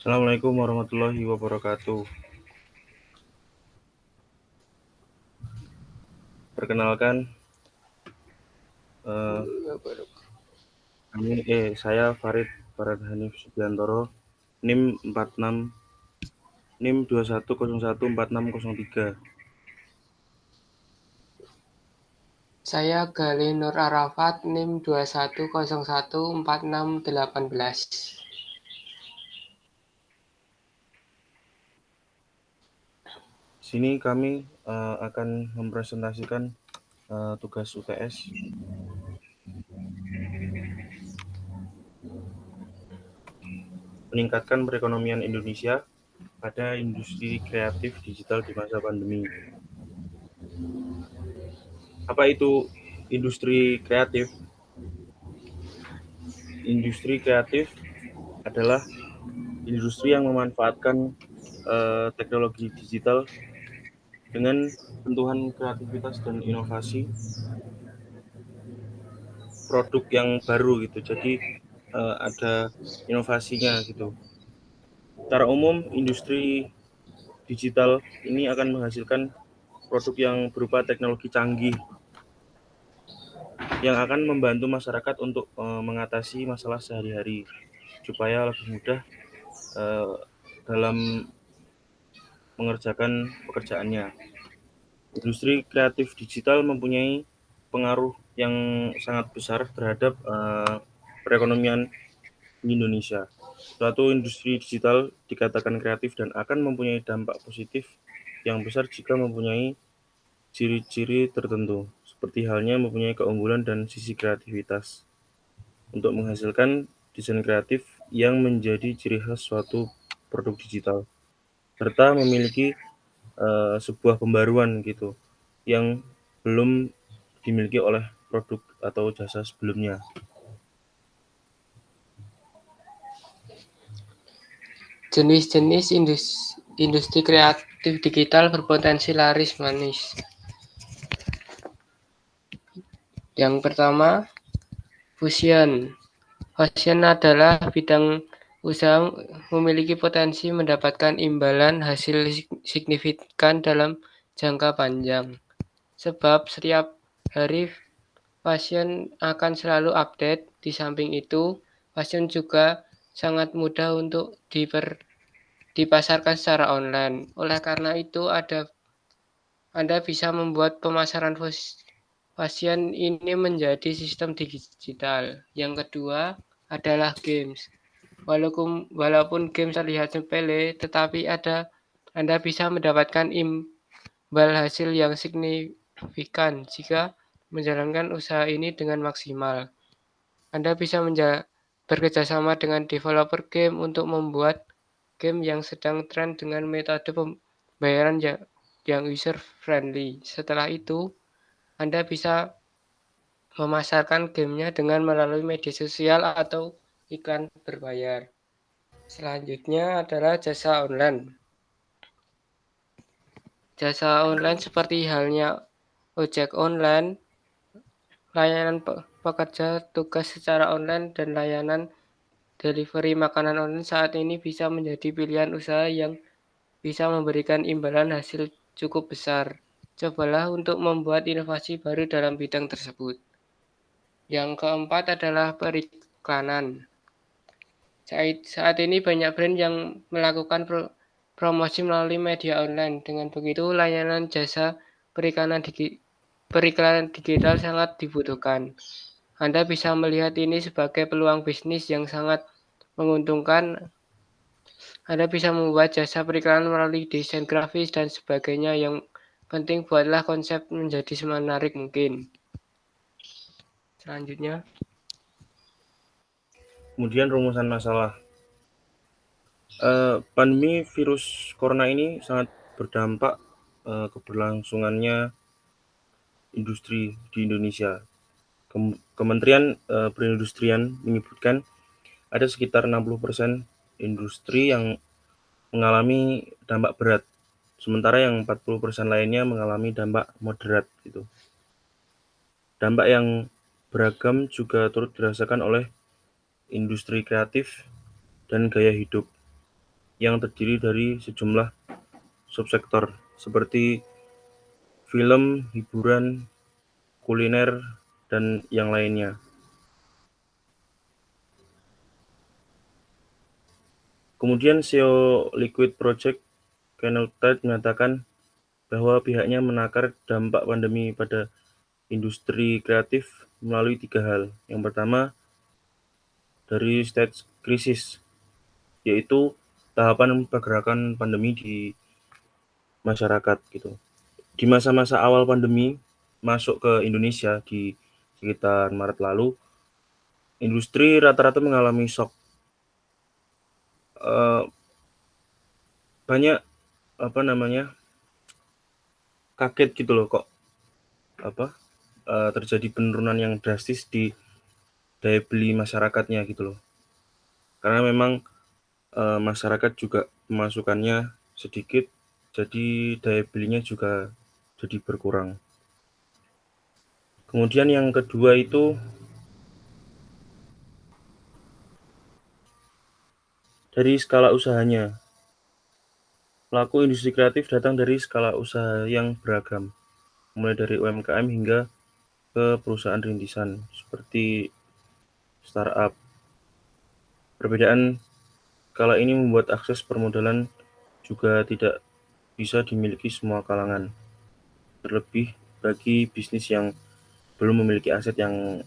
Assalamualaikum warahmatullahi wabarakatuh. Perkenalkan, eh, saya Farid Farad Hanif Subiantoro, NIM 46 NIM 21014603. Saya Galih Nur Arafat, NIM 21014618. Sini kami akan mempresentasikan tugas UTS meningkatkan perekonomian Indonesia pada industri kreatif digital di masa pandemi. Apa itu industri kreatif? Industri kreatif adalah industri yang memanfaatkan teknologi digital dengan sentuhan kreativitas dan inovasi produk yang baru gitu. Jadi ada inovasinya gitu. Secara umum industri digital ini akan menghasilkan produk yang berupa teknologi canggih yang akan membantu masyarakat untuk mengatasi masalah sehari-hari supaya lebih mudah eh, dalam mengerjakan pekerjaannya. Industri kreatif digital mempunyai pengaruh yang sangat besar terhadap perekonomian di Indonesia. Suatu industri digital dikatakan kreatif dan akan mempunyai dampak positif yang besar jika mempunyai ciri-ciri tertentu, seperti halnya mempunyai keunggulan dan sisi kreativitas untuk menghasilkan desain kreatif yang menjadi ciri khas suatu produk digital, serta memiliki sebuah pembaruan gitu yang belum dimiliki oleh produk atau jasa sebelumnya. Jenis-jenis industri kreatif digital berpotensi laris manis. Yang pertama, fusion. Fusion adalah bidang usaha memiliki potensi mendapatkan imbalan hasil signifikan dalam jangka panjang. Sebab setiap hari pasien akan selalu update. Di samping itu, pasien juga sangat mudah untuk dipasarkan secara online. Oleh karena itu, Anda bisa membuat pemasaran pasien ini menjadi sistem digital. Yang kedua adalah games. Walaupun games terlihat sepele, tetapi Anda bisa mendapatkan imbal hasil yang signifikan jika menjalankan usaha ini dengan maksimal. Anda bisa bekerjasama dengan developer game untuk membuat game yang sedang tren dengan metode pembayaran yang user friendly. Setelah itu, Anda bisa memasarkan gamenya dengan melalui media sosial atau iklan berbayar. Selanjutnya adalah jasa online. Jasa online seperti halnya ojek online, layanan pekerja tugas secara online, dan layanan delivery makanan online saat ini bisa menjadi pilihan usaha yang bisa memberikan imbalan hasil cukup besar. Cobalah untuk membuat inovasi baru dalam bidang tersebut. Yang keempat adalah periklanan. Saat ini banyak brand yang melakukan promosi melalui media online. Dengan begitu, layanan jasa periklanan digital sangat dibutuhkan. Anda bisa melihat ini sebagai peluang bisnis yang sangat menguntungkan. Anda bisa membuat jasa periklanan melalui desain grafis dan sebagainya. Yang penting buatlah konsep menjadi semenarik mungkin. Selanjutnya, Kemudian rumusan masalah. Pandemi virus corona ini sangat berdampak keberlangsungannya industri di Indonesia. Kementerian Perindustrian menyebutkan ada sekitar 60% industri yang mengalami dampak berat, sementara yang 40% lainnya mengalami dampak moderat gitu. Dampak yang beragam juga turut dirasakan oleh industri kreatif dan gaya hidup. yang terdiri dari sejumlah subsektor seperti film, hiburan, kuliner, dan yang lainnya. Kemudian CEO Liquid Project Kenneth Tate menyatakan bahwa pihaknya menakar dampak pandemi pada industri kreatif melalui 3 hal. Yang pertama, dari stage krisis, yaitu tahapan pergerakan pandemi di masyarakat gitu. Di masa-masa awal pandemi masuk ke Indonesia di sekitar Maret lalu, industri rata-rata mengalami shock. Eh, banyak kaget gitu loh kok terjadi penurunan yang drastis di daya beli masyarakatnya gitu loh. Karena memang masyarakat juga pemasukannya sedikit, jadi daya belinya juga jadi berkurang. Kemudian yang kedua itu dari skala usahanya. Pelaku industri kreatif datang dari skala usaha yang beragam, mulai dari UMKM hingga ke perusahaan rintisan seperti startup. Perbedaan skala ini membuat akses permodalan juga tidak bisa dimiliki semua kalangan, terlebih bagi bisnis yang belum memiliki aset yang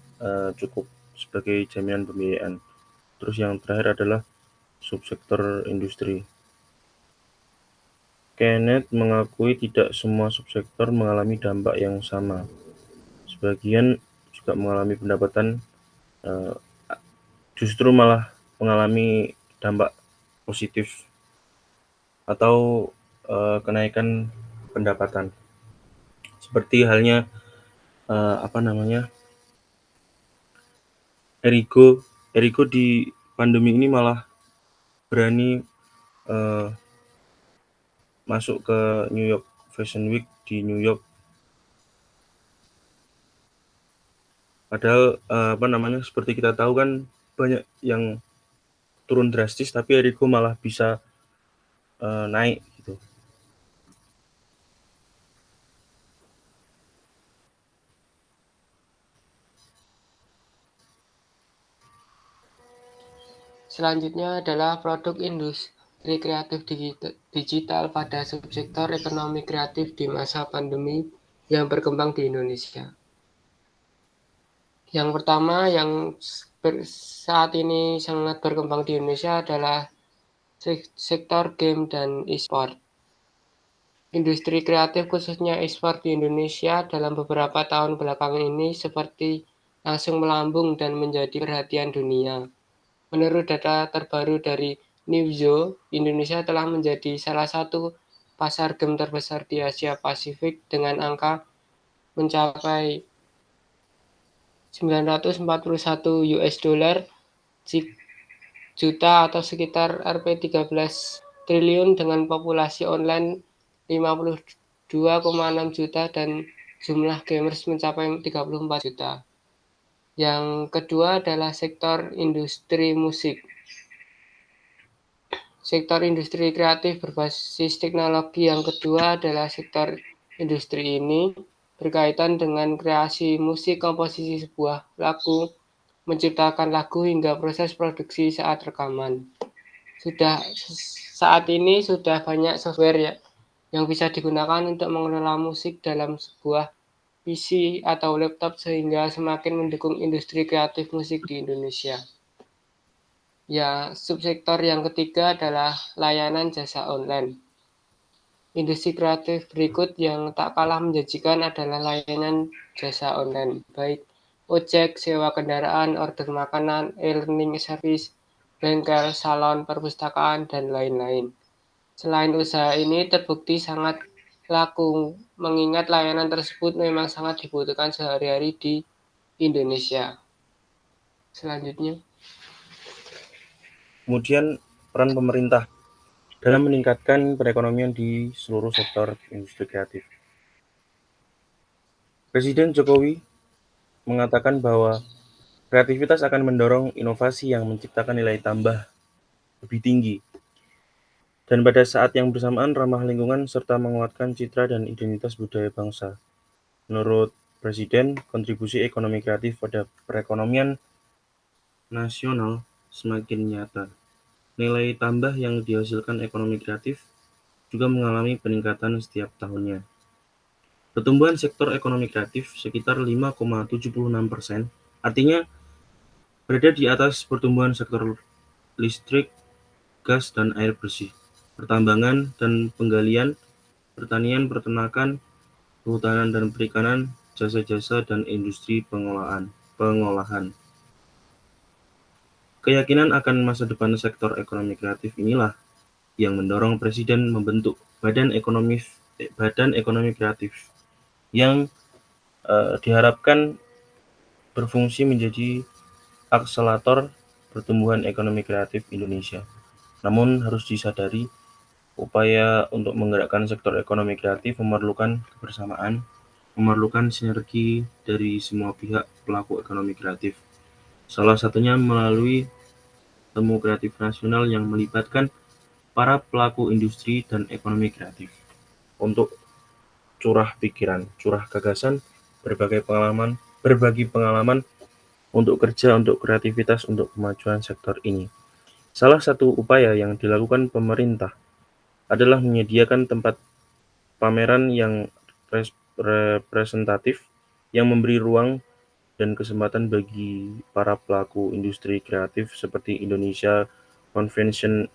cukup sebagai jaminan pembiayaan. Terus yang terakhir adalah subsektor industri. Kenneth mengakui tidak semua subsektor mengalami dampak yang sama. Sebagian juga mengalami pendapatan justru malah mengalami dampak positif atau kenaikan pendapatan. Seperti halnya Erigo di pandemi ini malah berani masuk ke New York Fashion Week di New York. Padahal seperti kita tahu kan banyak yang turun drastis, tapi Erigo malah bisa naik gitu. Selanjutnya adalah produk industri kreatif digital pada subsektor ekonomi kreatif di masa pandemi yang berkembang di Indonesia. Yang pertama yang saat ini sangat berkembang di Indonesia adalah sektor game dan e-sport. Industri kreatif khususnya e-sport di Indonesia dalam beberapa tahun belakangan ini seperti langsung melambung dan menjadi perhatian dunia. Menurut data terbaru dari Newzoo, Indonesia telah menjadi salah satu pasar game terbesar di Asia Pasifik dengan angka mencapai 941 US dollar juta atau sekitar Rp13 triliun dengan populasi online 52,6 juta dan jumlah gamers mencapai 34 juta. Yang kedua adalah sektor industri musik. Sektor industri kreatif berbasis teknologi yang kedua adalah sektor industri ini berkaitan dengan kreasi musik, komposisi sebuah lagu, menciptakan lagu hingga proses produksi saat rekaman. Saat ini sudah banyak software yang bisa digunakan untuk mengelola musik dalam sebuah PC atau laptop sehingga semakin mendukung industri kreatif musik di Indonesia. Ya, subsektor yang ketiga adalah layanan jasa online. Industri kreatif berikut yang tak kalah menjanjikan adalah layanan jasa online, baik ojek, sewa kendaraan, order makanan, e-learning service, bengkel, salon, perpustakaan, dan lain-lain. Selain usaha ini terbukti sangat laku, mengingat layanan tersebut memang sangat dibutuhkan sehari-hari di Indonesia. Selanjutnya. Kemudian peran pemerintah dalam meningkatkan perekonomian di seluruh sektor industri kreatif. Presiden Jokowi mengatakan bahwa kreativitas akan mendorong inovasi yang menciptakan nilai tambah lebih tinggi. dan pada saat yang bersamaan ramah lingkungan serta menguatkan citra dan identitas budaya bangsa. Menurut Presiden, kontribusi ekonomi kreatif pada perekonomian nasional semakin nyata. Nilai tambah yang dihasilkan ekonomi kreatif juga mengalami peningkatan setiap tahunnya. Pertumbuhan sektor ekonomi kreatif sekitar 5,76%, artinya berada di atas pertumbuhan sektor listrik, gas dan air bersih, pertambangan dan penggalian, pertanian, peternakan, kehutanan dan perikanan, jasa-jasa dan industri pengolahan. Keyakinan akan masa depan sektor ekonomi kreatif inilah yang mendorong Presiden membentuk Badan Ekonomi Kreatif yang diharapkan berfungsi menjadi akselerator pertumbuhan ekonomi kreatif Indonesia. Namun harus disadari, upaya untuk menggerakkan sektor ekonomi kreatif memerlukan kebersamaan, memerlukan sinergi dari semua pihak pelaku ekonomi kreatif. Salah satunya melalui Temu Kreatif Nasional yang melibatkan para pelaku industri dan ekonomi kreatif untuk curah pikiran, curah gagasan, berbagi pengalaman untuk kerja, untuk kreativitas, untuk kemajuan sektor ini. Salah satu upaya yang dilakukan pemerintah adalah menyediakan tempat pameran yang representatif, yang memberi ruang dan kesempatan bagi para pelaku industri kreatif seperti Indonesia Convention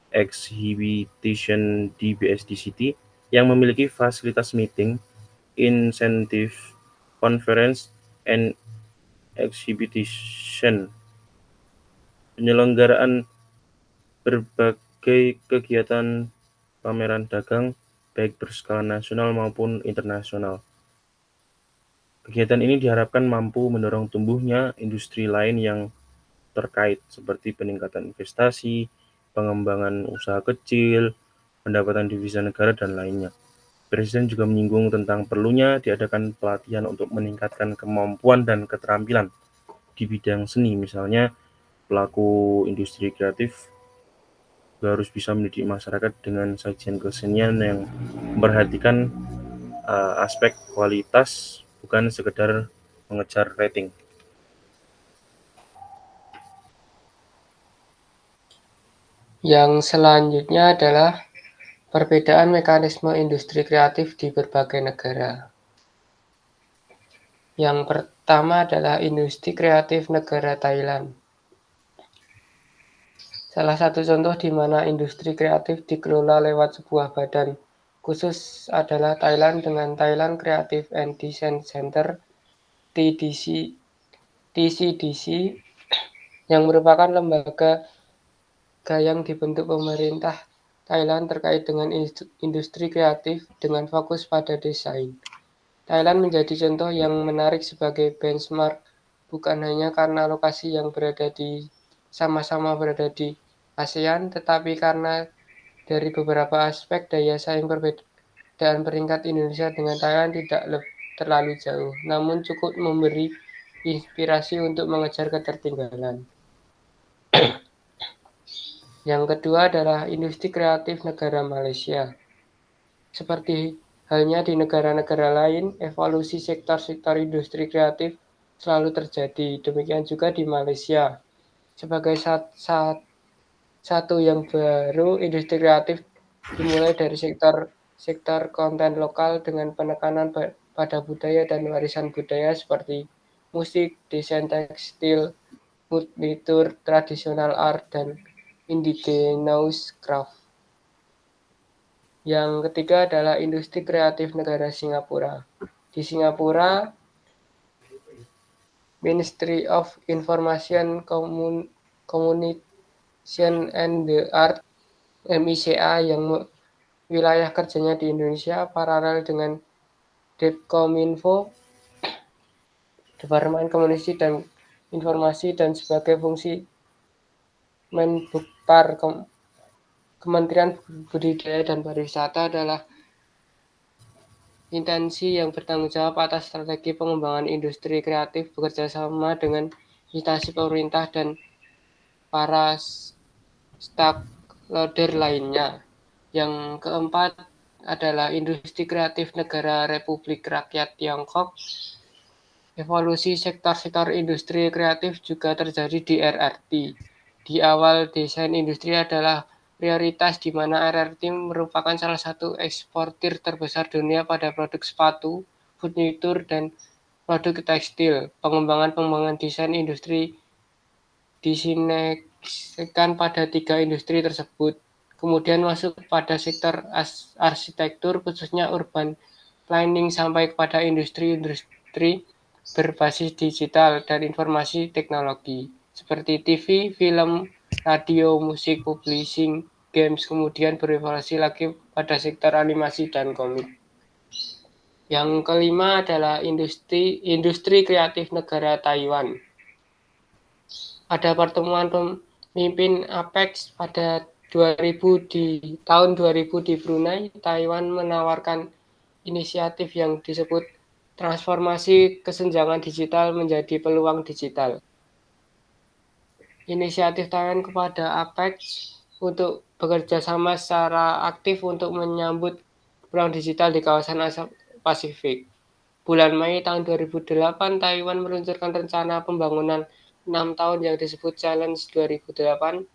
Exhibition di BSD City yang memiliki fasilitas meeting, insentif, conference, and exhibition, penyelenggaraan berbagai kegiatan pameran dagang, baik berskala nasional maupun internasional. Kegiatan ini diharapkan mampu mendorong tumbuhnya industri lain yang terkait, seperti peningkatan investasi, pengembangan usaha kecil, pendapatan devisa negara, dan lainnya. Presiden juga menyinggung tentang perlunya diadakan pelatihan untuk meningkatkan kemampuan dan keterampilan di bidang seni, misalnya pelaku industri kreatif juga harus bisa mendidik masyarakat dengan sajian kesenian yang memperhatikan aspek kualitas, bukan sekedar mengejar rating. Yang selanjutnya adalah perbedaan mekanisme industri kreatif di berbagai negara. Yang pertama adalah industri kreatif negara Thailand. Salah satu contoh di mana industri kreatif dikelola lewat sebuah badan khusus adalah Thailand dengan Thailand Creative and Design Center TCDC yang merupakan lembaga yang dibentuk pemerintah Thailand terkait dengan industri kreatif dengan fokus pada desain. Thailand menjadi contoh yang menarik sebagai benchmark bukan hanya karena lokasi yang sama-sama berada di ASEAN, tetapi karena dari beberapa aspek daya saing perbedaan peringkat Indonesia dengan Thailand tidak terlalu jauh, namun cukup memberi inspirasi untuk mengejar ketertinggalan. Yang kedua adalah industri kreatif negara Malaysia. Seperti halnya di negara-negara lain, evolusi sektor-sektor industri kreatif selalu terjadi. Demikian juga di Malaysia. Sebagai satu yang baru, industri kreatif dimulai dari sektor konten lokal dengan penekanan pada budaya dan warisan budaya seperti musik, desain tekstil, furnitur, tradisional art, dan indigenous craft. Yang ketiga adalah industri kreatif negara Singapura. Di Singapura, Ministry of Information Communication and the Arts (MICA) yang wilayah kerjanya di Indonesia paralel dengan Depkominfo, Departemen Komunikasi dan Informasi, dan sebagai fungsi Menbukpar Kementerian Budaya dan Pariwisata adalah intensi yang bertanggung jawab atas strategi pengembangan industri kreatif bekerja sama dengan instansi pemerintah dan para stakeholder lainnya. Yang keempat adalah industri kreatif negara Republik Rakyat Tiongkok. Evolusi sektor-sektor industri kreatif juga terjadi di RRT. Di awal desain industri adalah prioritas di mana RRT merupakan salah satu eksportir terbesar dunia pada produk sepatu, furnitur, dan produk tekstil. Pengembangan desain industri disinergikan pada 3 industri tersebut. Kemudian masuk pada sektor arsitektur, khususnya urban planning, sampai kepada industri-industri berbasis digital dan informasi teknologi, seperti TV, film, radio, musik, publishing, games, kemudian berevolusi lagi pada sektor animasi dan komik. Yang kelima adalah industri kreatif negara Taiwan. Pada pertemuan pemimpin APEC pada 2000 di tahun 2000 di Brunei, Taiwan menawarkan inisiatif yang disebut transformasi kesenjangan digital menjadi peluang digital. Inisiatif Taiwan kepada APEC untuk bekerja sama secara aktif untuk menyambut peluang digital di kawasan Asia Pasifik. Bulan Mei tahun 2008, Taiwan meluncurkan rencana pembangunan 6 tahun yang disebut Challenge 2008.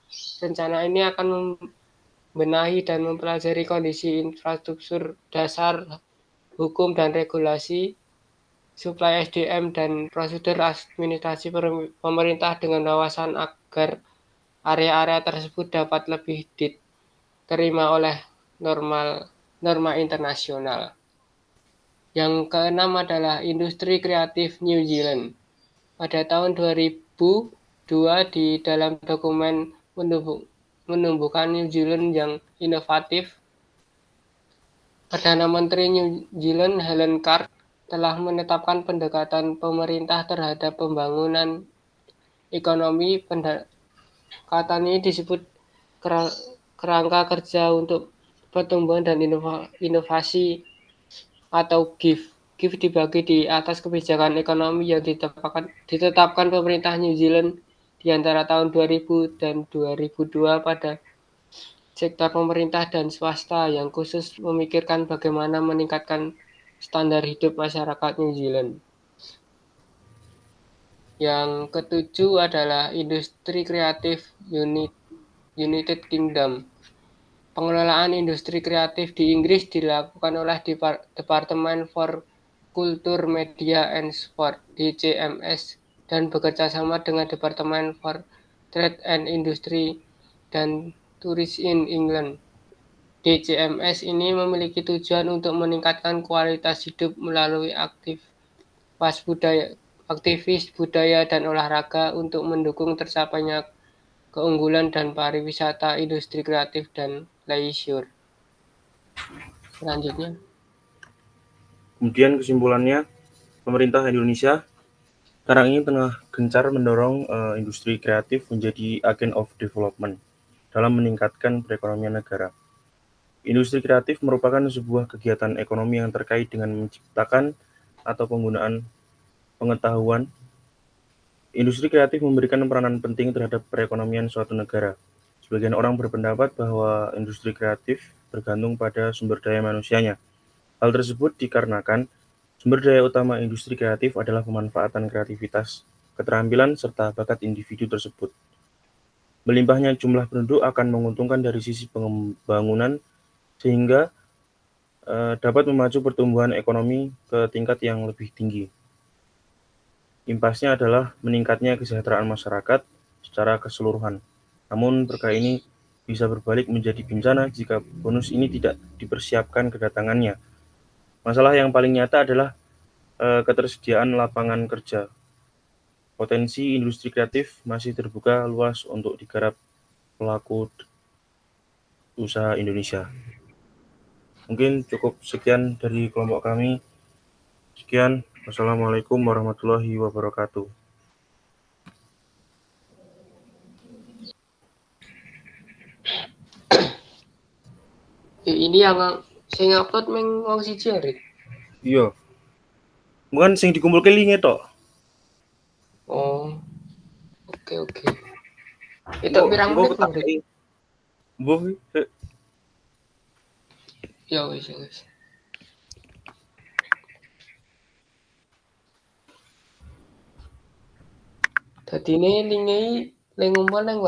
Rencana ini akan membenahi dan mempelajari kondisi infrastruktur dasar, hukum dan regulasi, suplai SDM, dan prosedur administrasi pemerintah dengan wawasan agar area-area tersebut dapat lebih diterima oleh norma internasional. Yang keenam adalah industri kreatif New Zealand. Pada tahun 2002 di dalam dokumen menumbuhkan New Zealand yang inovatif, Perdana Menteri New Zealand Helen Clark telah menetapkan pendekatan pemerintah terhadap pembangunan ekonomi. Pendekatan ini disebut kerangka kerja untuk pertumbuhan dan inovasi atau GIFT. GIFT dibagi di atas kebijakan ekonomi yang ditetapkan pemerintah New Zealand di antara tahun 2000 dan 2002 pada sektor pemerintah dan swasta yang khusus memikirkan bagaimana meningkatkan standar hidup masyarakat New Zealand. Yang ketujuh adalah industri kreatif United Kingdom. Pengelolaan industri kreatif di Inggris dilakukan oleh Department for Culture, Media and Sport (DCMS) dan bekerja sama dengan Department for Trade and Industry dan Tourism in England. DCMS ini memiliki tujuan untuk meningkatkan kualitas hidup melalui aktivis budaya dan olahraga untuk mendukung tercapainya keunggulan dan pariwisata, industri kreatif, dan leisure. Selanjutnya. Kemudian kesimpulannya, pemerintah Indonesia sekarang ini tengah gencar mendorong industri kreatif menjadi agent of development dalam meningkatkan perekonomian negara. Industri kreatif merupakan sebuah kegiatan ekonomi yang terkait dengan menciptakan atau penggunaan pengetahuan. Industri kreatif memberikan peranan penting terhadap perekonomian suatu negara. Sebagian orang berpendapat bahwa industri kreatif bergantung pada sumber daya manusianya. Hal tersebut dikarenakan sumber daya utama industri kreatif adalah pemanfaatan kreativitas, keterampilan, serta bakat individu tersebut. Melimpahnya jumlah penduduk akan menguntungkan dari sisi pembangunan sehingga dapat memacu pertumbuhan ekonomi ke tingkat yang lebih tinggi. Impasnya adalah meningkatnya kesejahteraan masyarakat secara keseluruhan. Namun perkara ini bisa berbalik menjadi bencana jika bonus ini tidak dipersiapkan kedatangannya. Masalah yang paling nyata adalah ketersediaan lapangan kerja. Potensi industri kreatif masih terbuka luas untuk digarap pelaku usaha Indonesia. Mungkin cukup sekian dari kelompok kami. Sekian. Wassalamualaikum warahmatullahi wabarakatuh. Ini yang sing upload meng wong siji Rik. Iya. Bukan sing dikumpulke linge tok. Oh. Oke. Itu pirang menit, Rik? Mbok Ya wis wis. Dadi ini linge ngumpul nang